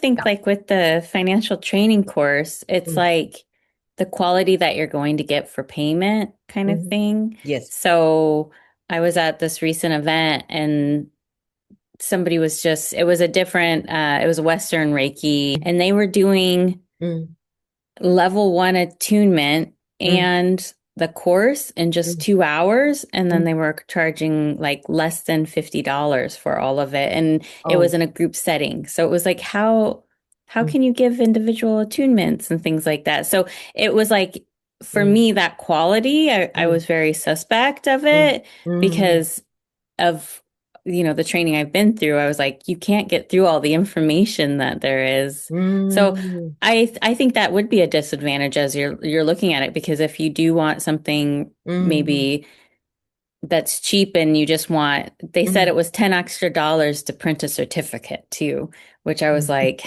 think Yeah. like with the financial training course, it's Mm. like the quality that you're going to get for payment kind of Mhm. thing. Yes. So I was at this recent event and somebody was just, it was a different, it was Western Reiki, and they were doing Mm. level one attunement Mm. and the course in just Mm. 2 hours. And then Mm. they were charging like less than $50 for all of it. And it was Oh. in a group setting. So it was like, how Mm. can you give individual attunements and things like that? So it was like, for Mm. me, that quality, I Mm. was very suspect of Mm. it Mm. because of the training I've been through. I was like, you can't get through all the information that there is. So Mm. I think that would be a disadvantage as you're looking at it, because if you do want something Mm. maybe that's cheap and you just want, they said Mm. it was 10 extra dollars to print a certificate too, which I was Mm. like,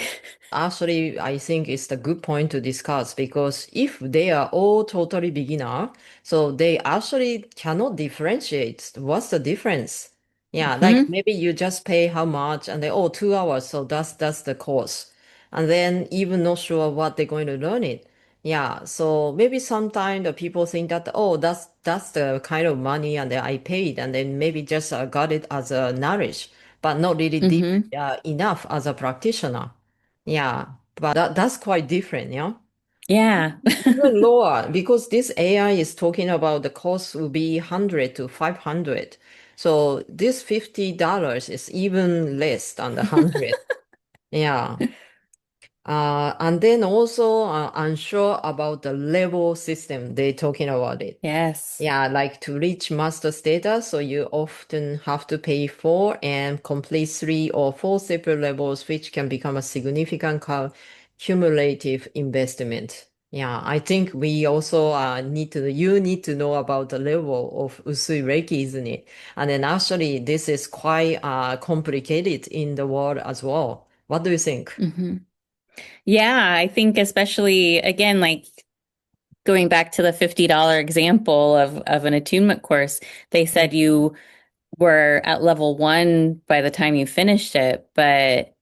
Actually, I think it's a good point to discuss because if they are all totally beginner, so they actually cannot differentiate what's the difference. Yeah, like hmm maybe you just pay how much and they, oh, 2 hours, so that's the course. And then even not sure what they're going to learn it. Yeah, so maybe sometimes the people think that, oh, that's the kind of money and then I paid and then maybe just got it as a knowledge, but not really deep hmm enough as a practitioner. Yeah, but that's quite different, yeah. yeah. Even lower because this AI is talking about the cost will be 100 to 500. So this $50 is even less than the 100. Yeah. And then also unsure about the level system. They talking about it. Yes. Yeah, like to reach master status, so you often have to pay four and complete three or four separate levels, which can become a significant cumulative investment. Yeah, I think we also you need to know about the level of Usui Reiki, isn't it? And then actually, this is quite complicated in the world as well. What do you think? hmm Yeah, I think especially again, like going back to the $50 example of an attunement course, they Mm. said you were at level one by the time you finished it, but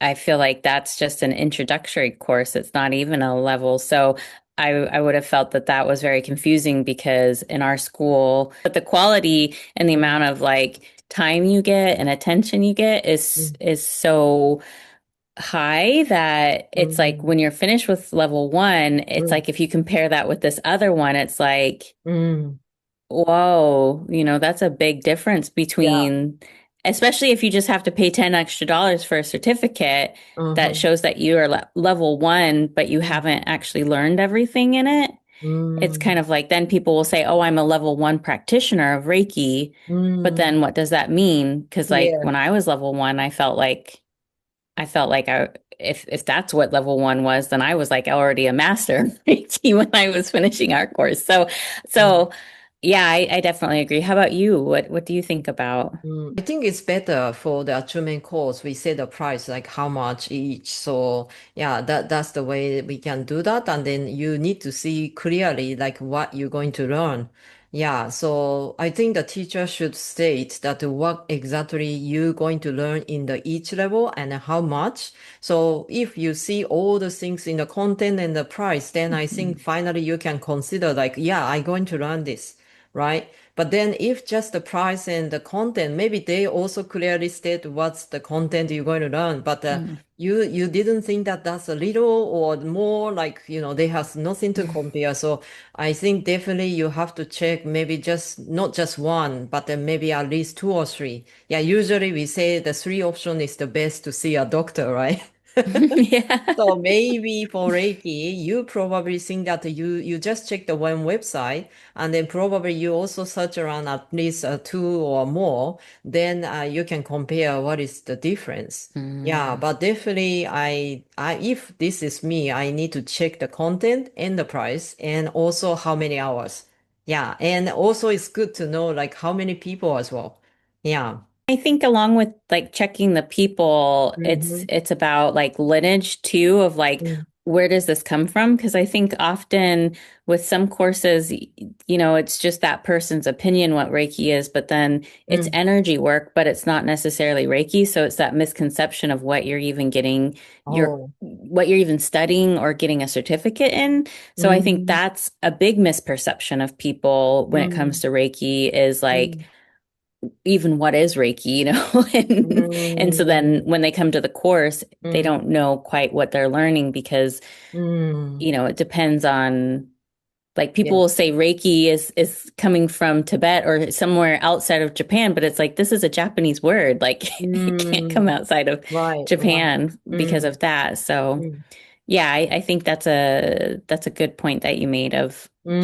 I feel like that's just an introductory course. It's not even a level. So I would have felt that that was very confusing because in our school, but the quality and the Mm. amount of like time you get and attention you get Mm. is so high that it's like Mm. when you're finished with level one, it's Mm. like if you compare that with this other one, it's like, Mm. whoa, that's a big difference Yeah. between, especially if you just have to pay 10 extra dollars for a certificate that Uh-huh. shows that you are level one, but you Mm. haven't actually learned everything in it. It's Mm. kind of like then people will say, oh, I'm a level one practitioner of Reiki. But Mm. then what does that mean? Because like Yeah. when I was level one, I felt like if that's what level one was, then I was like already a master of Reiki when I was finishing our course. So yeah, I definitely agree. How about you? What do you think about? I think it's better for the achievement course. We say the price, like how much each. So yeah, that's the way we can do that. And then you need to see clearly like what you're going to learn. Yeah. So I think the teacher should state that what exactly you're going to learn in the each level and how much. So if you see all the things in the content and the price, then I think Mhm. finally you can consider like, yeah, I'm going to learn this, right? But then if just the price and the content, maybe they also clearly state what's the content you're going to learn. But Mm. you didn't think that that's a little or more like, they have nothing to compare. So I think definitely you have to check maybe just not just one, but then maybe at least two or three. Yeah, usually we say the three option is the best to see a doctor, right? Yeah. So maybe for Reiki, you probably think that you just check the one website and then probably you also search around at least two or more. Then you can compare what is the difference. Yeah, Mm. but definitely if this is me, I need to check the content and the price and also how many hours. Yeah, and also it's good to know like how many people as well. Yeah. I think along with like checking the people, it's Mm-hmm. it's about like lineage too of like where does this come from? Because I think often with some courses, it's just that person's opinion what Reiki is, but then it's Mm. energy work, but it's not necessarily Reiki. So it's that misconception of what you're even getting, Oh. what you're even studying or getting a certificate in. So I think Mm. that's a big misperception of people when it comes Mm. to Reiki is like, Mm. even what is Reiki, and so then Mm. when they come to the course, they Mm. don't know quite what they're learning because Mm. it depends on like people will Yes. say Reiki is coming from Tibet or somewhere outside of Japan, but it's like this is a Japanese word. Like it can't come Mm. outside of Right. Right. Japan because Mm. of that. So Mm. yeah, I think that's a good point that you made of Mm.